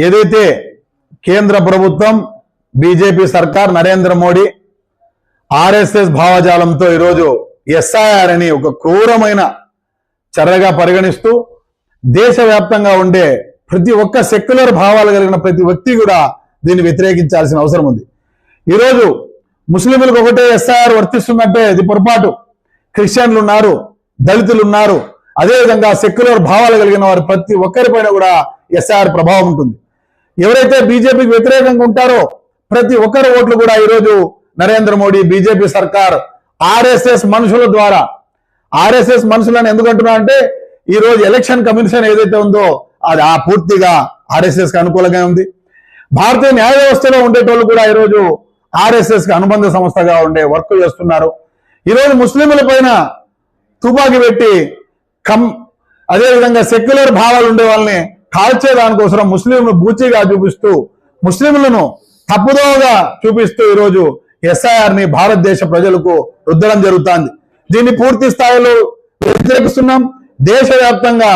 ఏదైతే కేంద్ర ప్రభుత్వం బీజేపీ సర్కార్ నరేంద్ర మోడీ ఆర్ఎస్ఎస్ భావజాలంతో ఈరోజు ఎస్ఐఆర్ అని ఒక క్రూరమైన చర్యగా పరిగణిస్తూ దేశవ్యాప్తంగా ఉండే ప్రతి ఒక్క సెక్యులర్ భావాలు కలిగిన ప్రతి వ్యక్తి కూడా దీన్ని వ్యతిరేకించాల్సిన అవసరం ఉంది. ఈరోజు ముస్లింలకు ఒకటే ఎస్ఐఆర్ వర్తిస్తుందంటే ఇది పొరపాటు. క్రిస్టియన్లు ఉన్నారు, దళితులు ఉన్నారు, అదేవిధంగా సెక్యులర్ భావాలు కలిగిన వారు ప్రతి ఒక్కరిపైన కూడా ఎస్ఐఆర్ ప్రభావం ఉంటుంది. ఎవరైతే బీజేపీకి వ్యతిరేకంగా ఉంటారో ప్రతి ఒక్కరి ఓట్లు కూడా ఈరోజు నరేంద్ర మోడీ బీజేపీ సర్కార్ ఆర్ఎస్ఎస్ మనుషుల ద్వారా, ఆర్ఎస్ఎస్ మనుషులను ఎందుకంటున్నా అంటే ఈరోజు ఎలక్షన్ కమిషన్ ఏదైతే ఉందో అది పూర్తిగా ఆర్ఎస్ఎస్ కి అనుకూలంగా ఉంది. భారతీయ న్యాయ వ్యవస్థలో ఉండేటోళ్ళు కూడా ఈరోజు ఆర్ఎస్ఎస్ కి అనుబంధ సంస్థగా ఉండే వర్క్ చేస్తున్నారు. ఈరోజు ముస్లింల పైన తుపాకీ పెట్టి అదేవిధంగా సెక్యులర్ భావాలు ఉండే వాళ్ళని కాల్చేదానికోసం ముస్లింలు బూచిగా చూపిస్తూ, ముస్లింలను తప్పుదోవగా చూపిస్తూ ఈరోజు ఎస్ఐఆర్ ని భారతదేశ ప్రజలకు రుద్దడం జరుగుతుంది. దీన్ని పూర్తి స్థాయిలో వ్యతిరేకిస్తున్నాం. దేశవ్యాప్తంగా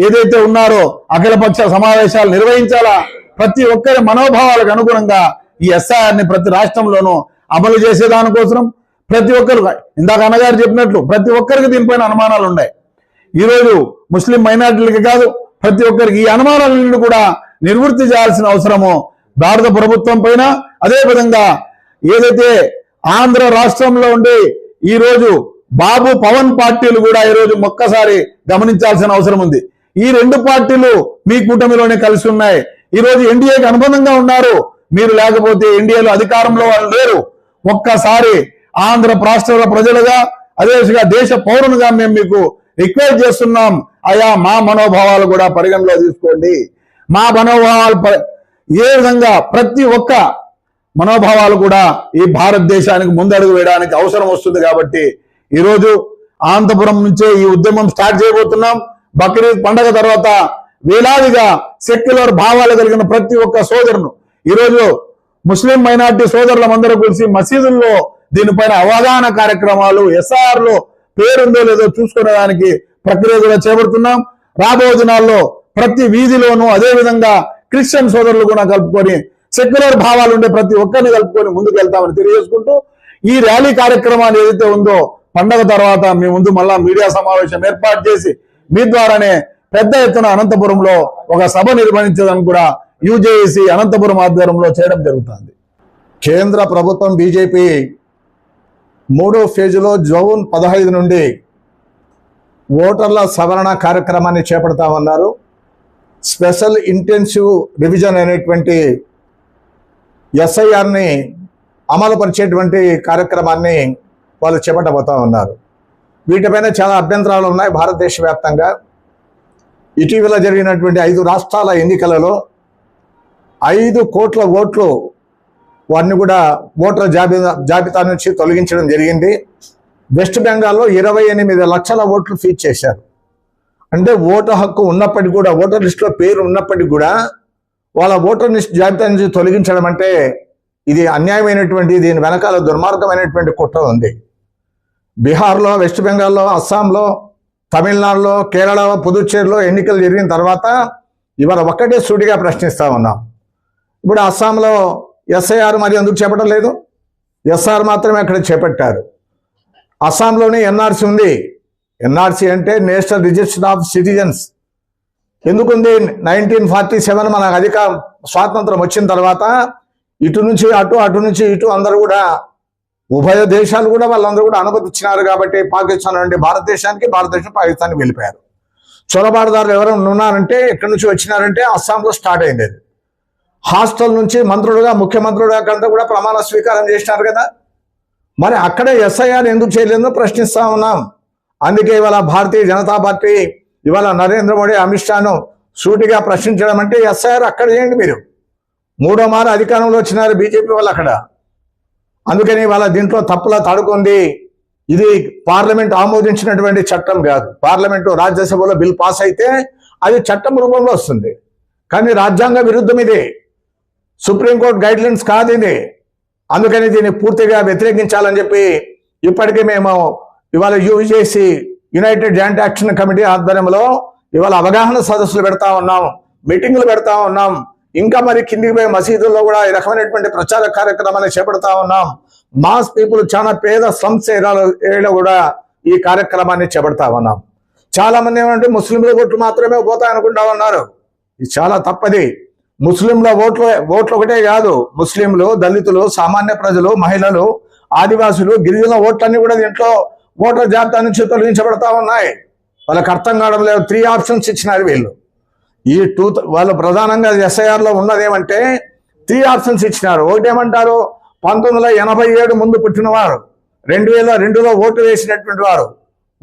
ఏదైతే ఉన్నారో అఖిలపక్ష సమావేశాలు నిర్వహించాలా, ప్రతి ఒక్కరి మనోభావాలకు అనుగుణంగా ఈ ఎస్ఐఆర్ ని ప్రతి రాష్ట్రంలోనూ అమలు చేసేదానికోసం ప్రతి ఒక్కరు, ఇందాక అన్నగారు చెప్పినట్లు ప్రతి ఒక్కరికి దీనిపైన అనుమానాలు ఉన్నాయి. ఈరోజు ముస్లిం మైనారిటీలకి కాదు ప్రతి ఒక్కరికి ఈ అనుమానాలను కూడా నిర్వృత్తి చేయాల్సిన అవసరము భారత ప్రభుత్వం పైన, అదేవిధంగా ఏదైతే ఆంధ్ర రాష్ట్రంలో ఉండి ఈరోజు బాబు పవన్ పార్టీలు కూడా ఈరోజు ఒక్కసారి గమనించాల్సిన అవసరం ఉంది. ఈ రెండు పార్టీలు మీ కూటమిలోనే కలిసి ఉన్నాయి. ఈరోజు ఎన్డీఏకి అనుబంధంగా ఉన్నారు. మీరు లేకపోతే ఎన్డీఏలో అధికారంలో వాళ్ళు లేరు. ఒక్కసారి ఆంధ్ర రాష్ట్ర ప్రజలుగా అదేవిధంగా దేశ పౌరులుగా మేము మీకు రిక్వెస్ట్ చేస్తున్నాం, అయా మా మనోభావాలు కూడా పరిగణలో తీసుకోండి. మా మనోభావాలు ఏ విధంగా ప్రతి ఒక్క మనోభావాలు కూడా ఈ భారతదేశానికి ముందడుగు వేయడానికి అవసరం వస్తుంది. కాబట్టి ఈరోజు అనంతపురం నుంచే ఈ ఉద్యమం స్టార్ట్ చేయబోతున్నాం. బక్రీద్ పండగ తర్వాత వేలాదిగా సెక్యులర్ భావాలు కలిగిన ప్రతి ఒక్క సోదరును ఈరోజు ముస్లిం మైనార్టీ సోదరులందరూ కలిసి మసీదుల్లో దీనిపైన అవగాహన కార్యక్రమాలు ఎస్ఐఆర్ లో పేరుందో లేదో చూసుకునేదానికి ప్రక్రియ కూడా చేపడుతున్నాం. రాబోయే దినాల్లో ప్రతి వీధిలోనూ అదేవిధంగా క్రిస్టియన్ సోదరులు కూడా కలుపుకొని సెక్యులర్ భావాలు ఉండే ప్రతి ఒక్కరిని కలుపుకొని ముందుకు వెళ్తామని తెలియజేసుకుంటూ ఈ ర్యాలీ కార్యక్రమాలు ఏదైతే ఉందో పండగ తర్వాత మీ ముందు మళ్ళా మీడియా సమావేశం ఏర్పాటు చేసి మీ ద్వారానే పెద్ద ఎత్తున అనంతపురంలో ఒక సభ నిర్వహించడానికి కూడా యూజేఏసీ అనంతపురం ఆధ్వర్యంలో చేయడం జరుగుతుంది. కేంద్ర ప్రభుత్వం బీజేపీ 3వ ఫేజులో జూన్ 15 నుండి ఓటర్ల సవరణ కార్యక్రమాన్ని చేపడతామన్నారు. స్పెషల్ ఇంటెన్సివ్ రివిజన్ అనేటువంటి ఎస్ఐఆర్ని అమలుపరిచేటువంటి కార్యక్రమాన్ని వాళ్ళు చేపట్టబోతా ఉన్నారు. వీటిపైన చాలా అభ్యంతరాలు ఉన్నాయి భారతదేశ వ్యాప్తంగా. ఇటీవల జరిగినటువంటి 5 రాష్ట్రాల ఎన్నికలలో 5 కోట్ల ఓట్లు వారిని కూడా ఓటర్ జాబితా నుంచి తొలగించడం జరిగింది. వెస్ట్ బెంగాల్లో 28 లక్షల ఓట్లు ఫీజ్ చేశారు. అంటే ఓటు హక్కు ఉన్నప్పటికీ కూడా, ఓటర్ లిస్టులో పేరు ఉన్నప్పటికీ కూడా వాళ్ళ ఓటర్ లిస్ట్ జాబితా నుంచి తొలగించడం అంటే ఇది అన్యాయమైనటువంటి, దీని వెనకాల దుర్మార్గమైనటువంటి కుట్ర ఉంది. బీహార్లో, వెస్ట్ బెంగాల్లో, అస్సాంలో, తమిళనాడులో, కేరళ, పుదుచ్చేరిలో ఎన్నికలు జరిగిన తర్వాత ఇవాళ ఒక్కటే సూటిగా ప్రశ్నిస్తా ఉన్నాం. ఇప్పుడు అస్సాంలో ఎస్ఐఆర్ మరి ఎందుకు చేపట్టడం లేదు? ఎస్ఆర్ మాత్రమే అక్కడ చేపట్టారు. అస్సాంలోనే ఎన్ఆర్సీ ఉంది. ఎన్ఆర్సీ అంటే నేషనల్ రిజిస్టర్ ఆఫ్ సిటిజన్స్. ఎందుకుంది? 1947 మనకు అధిక స్వాతంత్రం వచ్చిన తర్వాత ఇటు నుంచి అటు, అటు నుంచి ఇటు అందరూ కూడా ఉభయ దేశాలు కూడా వాళ్ళందరూ కూడా అనుమతి ఇచ్చినారు. కాబట్టి పాకిస్తాన్ నుండి భారతదేశానికి, భారతదేశం పాకిస్తాన్కి వెళ్ళిపోయారు. చొరబాటుదారులు ఎవరైనా ఉన్నారంటే ఎక్కడి నుంచి వచ్చినారంటే అస్సాంలో స్టార్ట్ అయింది. అది హాస్టల్ నుంచి మంత్రులుగా, ముఖ్యమంత్రులుగా కంటే కూడా ప్రమాణ స్వీకారం చేసినారు కదా. మరి అక్కడే ఎస్ఐఆర్ ఎందుకు చేయలేదో ప్రశ్నిస్తా ఉన్నాం. అందుకే ఇవాళ భారతీయ జనతా పార్టీ ఇవాళ నరేంద్ర మోడీ, అమిత్ షాను సూటిగా ప్రశ్నించడం అంటే ఎస్ఐఆర్ అక్కడ చేయండి. మీరు 3వ మారు అధికారంలో వచ్చినారు బీజేపీ వాళ్ళు అక్కడ. అందుకని ఇవాళ దీంట్లో తప్పులా తడుకుంది. ఇది పార్లమెంట్ ఆమోదించినటువంటి చట్టం కాదు. పార్లమెంటు రాజ్యసభలో బిల్ పాస్ అయితే అది చట్టం రూపంలో వస్తుంది. కానీ రాజ్యాంగ విరుద్ధం ఇది. సుప్రీంకోర్టు గైడ్లైన్స్ కాదు ఇది. అందుకని దీన్ని పూర్తిగా వ్యతిరేకించాలని చెప్పి ఇప్పటికే మేము ఇవాళ UJC United joint action committee ఆధ్వర్యంలో ఇవాళ అవగాహన సదస్సులు పెడతా ఉన్నాం, మీటింగులు పెడతా ఉన్నాం. ఇంకా మరి కిందికి పోయి మసీదుల్లో కూడా ఈ రకమైనటువంటి ప్రచార కార్యక్రమాన్ని చేపడతా ఉన్నాం. మాస్ పీపుల్, చాలా పేద స్లమ్స్ ఏరియాలో కూడా ఈ కార్యక్రమాన్ని చేపడతా ఉన్నాం. చాలా మంది ఏమంటే ముస్లింల ఓట్లు మాత్రమే పోతాయి అనుకుంటా ఉన్నారు. ఇది చాలా తప్పది. ముస్లింల ఓట్లు ఒకటే కాదు, ముస్లింలు, దళితులు, సామాన్య ప్రజలు, మహిళలు, ఆదివాసులు, గిరిజన ఓట్లన్నీ కూడా దీంట్లో ఓటర్ జాబితా నుంచి తొలగించబడతా ఉన్నాయి. వాళ్ళకి అర్థం కావడం లేదు. 3 ఆప్షన్స్ ఇచ్చినారు వీళ్ళు. వాళ్ళు ప్రధానంగా SIR లో ఉన్నదేమంటే 3 ఆప్షన్స్ ఇచ్చినారు. ఒకటేమంటారు, 1987 ముందు పుట్టినవారు, 2002లో ఓటు వేసినటువంటి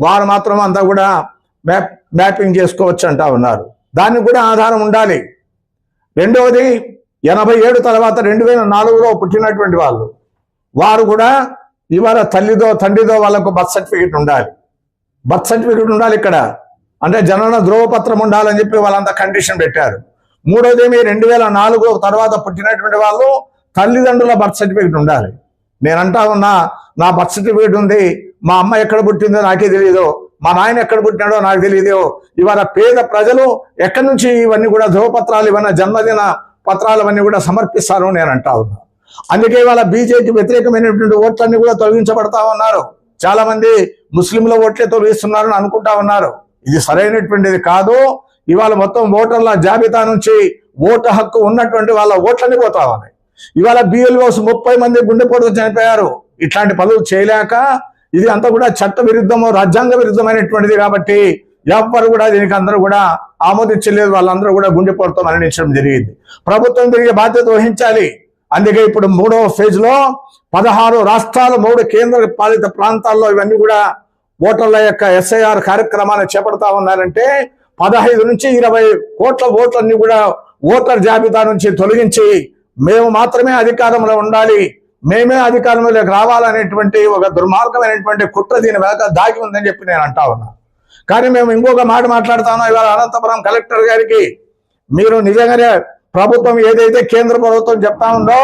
వారు మాత్రం అంతా కూడా మ్యాపింగ్ చేసుకోవచ్చు అంటా ఉన్నారు. దానికి కూడా ఆధారం ఉండాలి. రెండవది 87 తర్వాత 2004లో పుట్టినటువంటి వారు కూడా ఇవాళ తల్లిదో తండ్రిదో వాళ్ళకు బర్త్ సర్టిఫికేట్ ఉండాలి. బర్త్ సర్టిఫికేట్ ఉండాలి ఇక్కడ, అంటే జనన ధ్రువపత్రం ఉండాలని చెప్పి వాళ్ళంతా కండిషన్ పెట్టారు. మూడోదేమి 2004 తర్వాత పుట్టినటువంటి వాళ్ళు తల్లిదండ్రుల బర్త్ సర్టిఫికేట్ ఉండాలి. నేను అంటా ఉన్నా, నా బర్త్ సర్టిఫికేట్ ఉంది, మా అమ్మ ఎక్కడ పుట్టిందో నాకే తెలియదు, మా నాయన ఎక్కడ పుట్టినాడో నాకు తెలియదు. ఇవాళ పేద ప్రజలు ఎక్కడి నుంచి ఇవన్నీ కూడా ధ్రువపత్రాలు, ఇవన్నీ జన్మదిన పత్రాలు అవన్నీ కూడా సమర్పిస్తారు నేను అంటా ఉన్నా. అందుకే ఇవాళ బీజేపీ వ్యతిరేకమైనటువంటి ఓట్లన్నీ కూడా తొలగించబడతా ఉన్నారు. చాలా మంది ముస్లింల ఓట్లే తొలగిస్తున్నారని అనుకుంటా ఉన్నారు. ఇది సరైనటువంటిది కాదు. ఇవాళ మొత్తం ఓటర్ల జాబితా నుంచి ఓటు హక్కు ఉన్నటువంటి వాళ్ళ ఓట్లన్నీ పోతా ఉన్నాయి. ఇవాళ BLOs 30 మంది గుండెపోటుతో చనిపోయారు. ఇట్లాంటి పనులు చేయలేక ఇది అంతా కూడా చట్ట విరుద్ధము, రాజ్యాంగ విరుద్ధమైనటువంటిది కాబట్టి ఎవ్వరు కూడా దీనికి అందరూ కూడా ఆమోదించలేదు. వాళ్ళందరూ కూడా గుండెపోటుతో మరణించడం జరిగింది. ప్రభుత్వం తిరిగి బాధ్యత వహించాలి. అందుకే ఇప్పుడు 3వ ఫేజ్లో 16 రాష్ట్రాలు, 3 కేంద్ర పాలిత ప్రాంతాల్లో ఇవన్నీ కూడా ఓటర్ల యొక్క SIR కార్యక్రమాన్ని చేపడతా ఉన్నారంటే 15 నుంచి 20 కోట్ల ఓట్లన్నీ కూడా ఓటర్ జాబితా నుంచి తొలగించి మేము మాత్రమే అధికారంలో ఉండాలి, మేమే అధికారంలోకి రావాలనేటువంటి ఒక దుర్మార్గమైనటువంటి కుట్ర దీని వెనక దాగి ఉందని చెప్పి నేను అంటా ఉన్నా. కానీ మేము ఇంకొక మాట మాట్లాడుతాను ఇవాళ అనంతపురం కలెక్టర్ గారికి, మీరు నిజంగానే ప్రభుత్వం ఏదైతే కేంద్ర ప్రభుత్వం చెప్తా ఉందో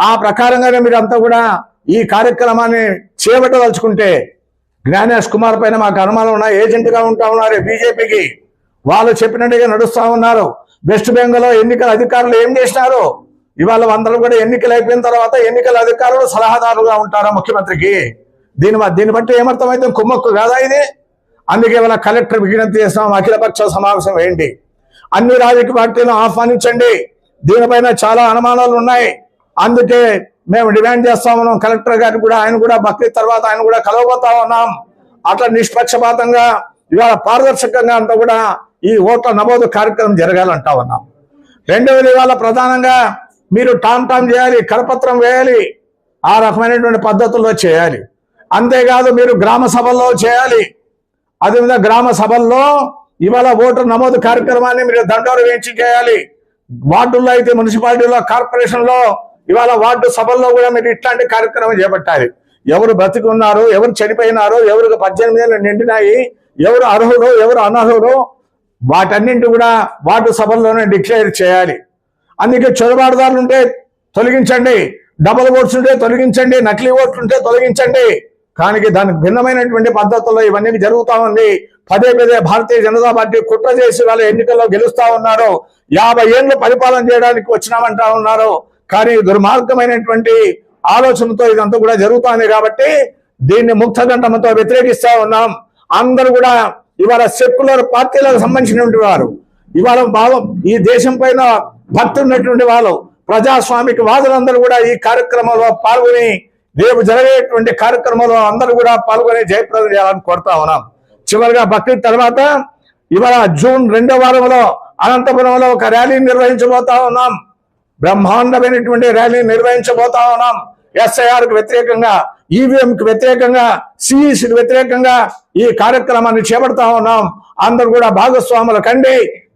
ఆ ప్రకారంగానే మీరు అంతా కూడా ఈ కార్యక్రమాన్ని చేపట్టదలుచుకుంటే, జ్ఞానేష్ కుమార్ పైన మాకు అనుమానం ఉన్నాయి, ఏజెంట్గా ఉంటా ఉన్నారు బీజేపీకి, వాళ్ళు చెప్పినట్టుగా నడుస్తూ ఉన్నారు. వెస్ట్ బెంగాల్లో ఎన్నికల అధికారులు ఏం చేసినారు, ఇవాళ అందరూ కూడా ఎన్నికలు అయిపోయిన తర్వాత ఎన్నికల అధికారులు సలహాదారుగా ఉంటారా ముఖ్యమంత్రికి? దీన్ని బట్టి ఏమర్థమైతే కుమ్మక్కు కాదా ఇది? అందుకే ఇవాళ కలెక్టర్ విజ్ఞప్తి చేస్తాం, అఖిలపక్ష సమావేశం వేయండి, అన్ని రాజకీయ పార్టీలను ఆహ్వానించండి. దీనిపైన చాలా అనుమానాలు ఉన్నాయి. అందుకే మేము డిమాండ్ చేస్తా ఉన్నాం కలెక్టర్ గారికి కూడా, ఆయన కూడా బక్రీద్ తర్వాత ఆయన కూడా కలవబోతా ఉన్నాం. అట్లా నిష్పక్షపాతంగా ఇవాళ పారదర్శకంగా అంతా కూడా ఈ ఓట్ల నమోదు కార్యక్రమం జరగాలంటా ఉన్నాం. రెండవది ఇవాళ ప్రధానంగా మీరు టామ్ చేయాలి, కరపత్రం వేయాలి, ఆ రకమైనటువంటి పద్ధతుల్లో చేయాలి. అంతేకాదు మీరు గ్రామ సభల్లో చేయాలి. అదేవిధంగా గ్రామ సభల్లో ఇవాళ ఓటర్ నమోదు కార్యక్రమాన్ని మీరు దండోర వేయించి చేయాలి. వార్డుల్లో అయితే మున్సిపాలిటీలో, కార్పొరేషన్లో ఇవాళ వార్డు సభల్లో కూడా మీరు ఇట్లాంటి కార్యక్రమం చేపట్టాలి. ఎవరు బ్రతికి ఉన్నారు, ఎవరు చనిపోయినారు, ఎవరికి 18 ఏళ్ళు నిండినాయి, ఎవరు అర్హులు, ఎవరు అనర్హులు, వాటన్నింటి కూడా వార్డు సభల్లోనే డిక్లేర్ చేయాలి. అందుకే చొరబాటుదారులు ఉంటే తొలగించండి, డబుల్ ఓట్స్ ఉంటే తొలగించండి, నకిలీ ఓట్లు ఉంటే తొలగించండి. కానీ దానికి భిన్నమైనటువంటి పద్ధతుల్లో ఇవన్నీ జరుగుతూ ఉంది. పదే భారతీయ జనతా పార్టీ కుట్ర చేసి వాళ్ళ ఎన్నికల్లో గెలుస్తా ఉన్నారు. 50 ఏళ్ళు పరిపాలన చేయడానికి వచ్చినామంటా ఉన్నారు. కానీ దుర్మార్గమైనటువంటి ఆలోచనతో ఇదంతా కూడా జరుగుతుంది. కాబట్టి దీన్ని ముక్తకంఠంతో వ్యతిరేకిస్తా ఉన్నాం. అందరూ కూడా ఇవాళ సెక్యులర్ పార్టీలకు సంబంధించినటువంటి వారు, ఇవాళ ఈ దేశం పైన భక్తి ఉన్నటువంటి వాళ్ళు, ప్రజాస్వామిక వాదులందరూ కూడా ఈ కార్యక్రమంలో పాల్గొని రేపు జరిగేటువంటి కార్యక్రమంలో అందరూ కూడా పాల్గొని జయప్రదం చేయాలని కోరుతా ఉన్నాం. చివరిగా బక్రీద్ తర్వాత ఇవాళ జూన్ 2వ వారంలో అనంతపురంలో ఒక ర్యాలీ నిర్వహించబోతా ఉన్నాం. బ్రహ్మాండమైనటువంటి ర్యాలీ నిర్వహించబోతా ఉన్నాం. SIRకు వ్యతిరేకంగా, EVMకి వ్యతిరేకంగా, CECకి వ్యతిరేకంగా ఈ కార్యక్రమాన్ని చేపడతా ఉన్నాం. అందరూ కూడా భాగస్వాములు కండి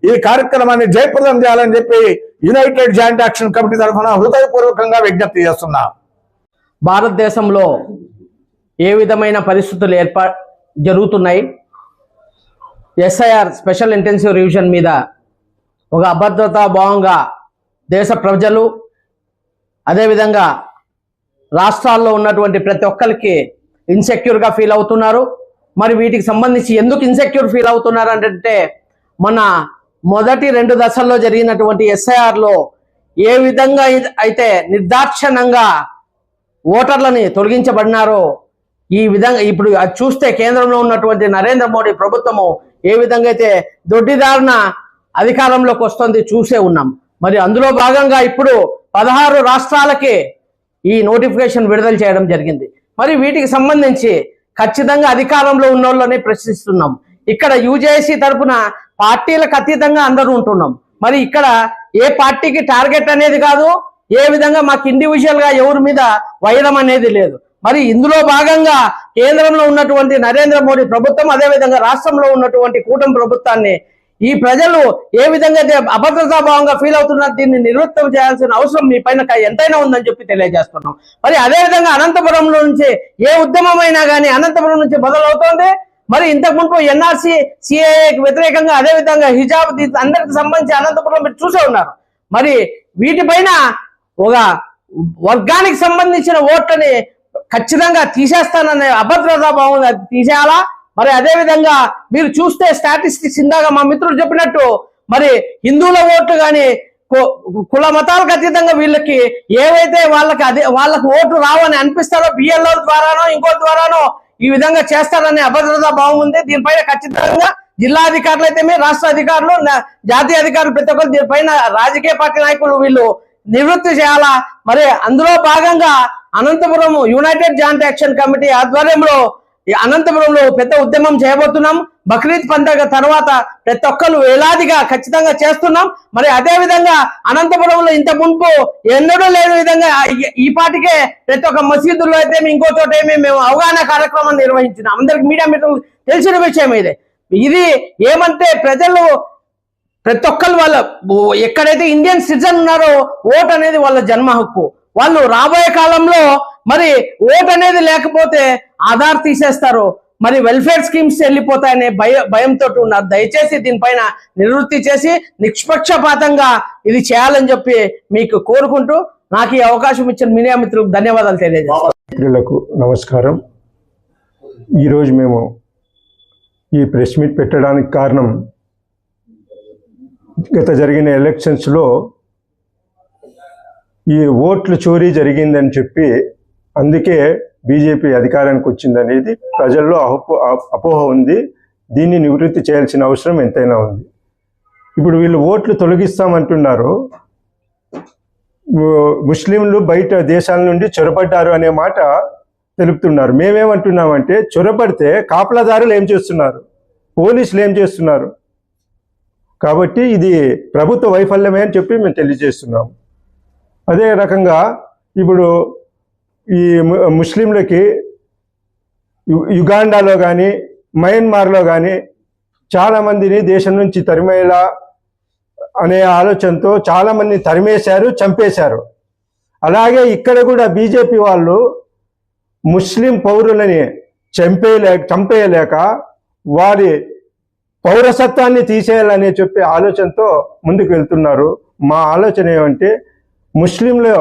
ఈ కార్యక్రమాన్ని జయప్రదం చేయాలని చెప్పి యునైటెడ్ జాయింట్ యాక్షన్ కమిటీ తరఫున హృదయపూర్వకంగా విజ్ఞప్తి చేస్తున్నా. భారతదేశంలో ఏ విధమైన పరిస్థితులు జరుగుతున్నాయి, SIR స్పెషల్ ఇంటెన్సివ్ రివిజన్ మీద ఒక అభద్రతా భావంగా దేశ ప్రజలు, అదేవిధంగా రాష్ట్రాల్లో ఉన్నటువంటి ప్రతి ఒక్కరికి ఇన్సెక్యూర్గా ఫీల్ అవుతున్నారు. మరి వీటికి సంబంధించి ఎందుకు ఇన్సెక్యూర్ ఫీల్ అవుతున్నారు అంటే మన మొదటి 2 దశల్లో జరిగినటువంటి ఎస్ఐఆర్లో ఏ విధంగా అయితే నిర్దాక్షిణ్యంగా ఓటర్లని తొలగించబడినారో ఈ విధంగా ఇప్పుడు అది చూస్తే కేంద్రంలో ఉన్నటువంటి నరేంద్ర మోడీ ప్రభుత్వము ఏ విధంగా అయితే దొడ్డిదారిన అధికారంలోకి వస్తుంది చూసే ఉన్నాం. మరి అందులో భాగంగా ఇప్పుడు 16 రాష్ట్రాలకి ఈ నోటిఫికేషన్ విడుదల చేయడం జరిగింది. మరి వీటికి సంబంధించి ఖచ్చితంగా అధికారంలో ఉన్న వాళ్ళని ప్రశ్నిస్తున్నాం. ఇక్కడ యూజేసీ తరఫున పార్టీలకు అతీతంగా అందరూ ఉంటున్నాం. మరి ఇక్కడ ఏ పార్టీకి టార్గెట్ అనేది కాదు, ఏ విధంగా మాకు ఇండివిజువల్ గా ఎవరి మీద వైరం అనేది లేదు. మరి ఇందులో భాగంగా కేంద్రంలో ఉన్నటువంటి నరేంద్ర మోడీ ప్రభుత్వం, అదేవిధంగా రాష్ట్రంలో ఉన్నటువంటి కూటమి ప్రభుత్వాన్ని ఈ ప్రజలు ఏ విధంగా అభద్రతాభావంగా ఫీల్ అవుతున్నారు, దీన్ని నివృత్తం చేయాల్సిన అవసరం మీ పైన ఎంతైనా ఉందని చెప్పి తెలియజేస్తున్నాం. మరి అదేవిధంగా అనంతపురంలో నుంచి ఏ ఉద్యమమైనా కానీ అనంతపురం నుంచి మొదలవుతోంది. మరి ఇంతకు మునుపు ఎన్ఆర్సీ సిఏఏకి వ్యతిరేకంగా, అదేవిధంగా హిజాబ్ అందరికి సంబంధించి అనంతపురం మీరు చూసే ఉన్నారు. మరి వీటిపైన ఒక వర్గానికి సంబంధించిన ఓట్లని ఖచ్చితంగా తీసేస్తాననే అభద్రతా భావం అది తీసేయాలా. మరి అదేవిధంగా మీరు చూస్తే స్టాటిస్టిక్స్ ఇందాక మా మిత్రులు చెప్పినట్టు మరి హిందువుల ఓట్లు కానీ కుల మతాలకు అతీతంగా వీళ్ళకి ఏవైతే వాళ్ళకి ఓట్లు రావని అనిపిస్తారో బిఎల్ఓ ద్వారానో ఇంకో ద్వారానో ఈ విధంగా చేస్తారనే అభద్రతా భావం ఉంది. దీనిపైన ఖచ్చితంగా జిల్లా అధికారులు అయితే రాష్ట్ర అధికారులు, జాతీయ అధికారులు ప్రతి ఒక్కరు దీనిపైన రాజకీయ పార్టీ నాయకులు వీళ్ళు నివృత్తి చేయాలా. మరి అందులో భాగంగా Anantapuram united joint action committee ఆధ్వర్యంలో అనంతపురంలో పెద్ద ఉద్యమం చేయబోతున్నాం. బక్రీద్ పండుగ తర్వాత ప్రతి ఒక్కరు వేలాదిగా ఖచ్చితంగా చేస్తున్నాం. మరి అదే విధంగా అనంతపురంలో ఇంత మునుపు ఎన్నడూ లేని విధంగా ఈ పాటికే ప్రతి ఒక్క మసీదుల్లో అయితే ఇంకో చోట మేము అవగాహన కార్యక్రమం నిర్వహించినాం. అందరికి మీడియా మిత్రులు తెలిసిన విషయం ఇది ఏమంటే ప్రజలు ప్రతి ఒక్కరు వాళ్ళ ఎక్కడైతే ఇండియన్ సిటిజన్ ఉన్నారో ఓట్ అనేది వాళ్ళ జన్మ హక్కు. వాళ్ళు రాబోయే కాలంలో మరి ఓట్ అనేది లేకపోతే ఆధార్ తీసేస్తారు, మరి వెల్ఫేర్ స్కీమ్స్ వెళ్ళిపోతాయనే భయంతో ఉన్నారు. దయచేసి దీనిపైన నివృత్తి చేసి నిష్పక్షపాతంగా ఇది చేయాలని చెప్పి మీకు కోరుకుంటూ నాకు ఈ అవకాశం ఇచ్చిన మీడియా మిత్రులకు ధన్యవాదాలు తెలియజేస్తాను. మిత్రులకు నమస్కారం. ఈరోజు మేము ఈ ప్రెస్ మీట్ పెట్టడానికి కారణం, గత జరిగిన ఎలక్షన్స్లో ఈ ఓట్లు చోరీ జరిగిందని చెప్పి అందుకే బీజేపీ అధికారానికి వచ్చిందనేది ప్రజల్లో అపోహ ఉంది. దీన్ని నివృత్తి చేయాల్సిన అవసరం ఎంతైనా ఉంది. ఇప్పుడు వీళ్ళు ఓట్లు తొలగిస్తామంటున్నారు. ముస్లింలు బయట దేశాల నుండి చొరబడ్డారు అనే మాట తెలుపుతున్నారు. మేమేమంటున్నామంటే చొరబడితే కాపలాదారులు ఏం చేస్తున్నారు, పోలీసులు ఏం చేస్తున్నారు? కాబట్టి ఇది ప్రభుత్వ వైఫల్యమే అని చెప్పి మేము తెలియజేస్తున్నాము. అదే రకంగా ఇప్పుడు ఈ ముస్లింలకి యుగాండాలో కానీ మయన్మార్లో కానీ చాలామందిని దేశం నుంచి తరిమేలా అనే ఆలోచనతో చాలామందిని తరిమేశారు, చంపేశారు. అలాగే ఇక్కడ కూడా బీజేపీ వాళ్ళు ముస్లిం పౌరులని చంపేయలేక వారి పౌరసత్వాన్ని తీసేయాలని చెప్పే ఆలోచనతో ముందుకు వెళ్తున్నారు. మా ఆలోచన ఏమంటే ముస్లింలు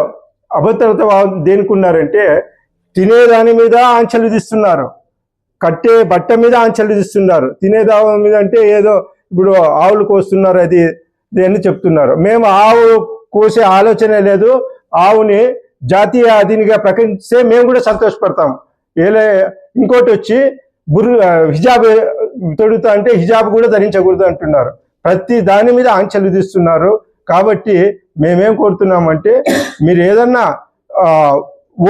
అభద్రత దేనికి ఉన్నారంటే తినేదాని మీద ఆంక్షలు విధిస్తున్నారు, కట్టే బట్ట మీద ఆంక్షలు విధిస్తున్నారు. తినేదాని మీద అంటే ఏదో ఇప్పుడు ఆవులు కోస్తున్నారు అది అని చెప్తున్నారు. మేము ఆవు కోసే ఆలోచనే లేదు. ఆవుని జాతీయ అధీనిగా ప్రకటిస్తే మేము కూడా సంతోషపడతాం. ఇంకోటి వచ్చి హిజాబ్ తొడుగుతా అంటే హిజాబ్ కూడా ధరించకూడదు అంటున్నారు. ప్రతి దాని మీద ఆంక్షలు విధిస్తున్నారు. కాబట్టి మేమేం కోరుతున్నామంటే మీరు ఏదన్నా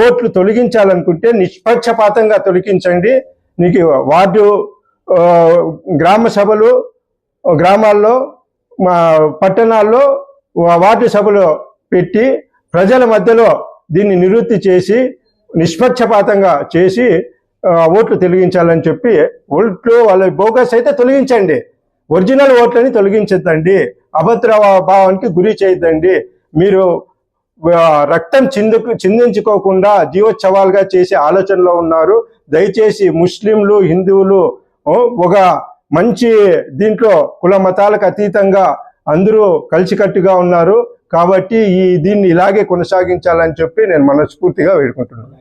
ఓట్లు తొలగించాలనుకుంటే నిష్పక్షపాతంగా తొలగించండి. నీకు వార్డు గ్రామ సభలు, గ్రామాల్లో పట్టణాల్లో వార్డు సభలు పెట్టి ప్రజల మధ్యలో దీన్ని నివృత్తి చేసి నిష్పక్షపాతంగా చేసి ఓట్లు తొలగించాలని చెప్పి, ఓట్లు వాళ్ళ బోగస్ అయితే తొలగించండి, ఒరిజినల్ ఓట్లని తొలగించద్దండి, అభద్ర భావానికి గురి చేయొద్దండి. మీరు రక్తం చిందించుకోకుండా జీవోత్సవాలుగా చేసే ఆలోచనలో ఉన్నారు. దయచేసి ముస్లింలు, హిందువులు ఒక మంచి దీంట్లో కుల మతాలకు అతీతంగా అందరూ కలిసికట్టుగా ఉన్నారు. కాబట్టి దీన్ని ఇలాగే కొనసాగించాలని చెప్పి నేను మనస్ఫూర్తిగా వేడుకుంటున్నాను.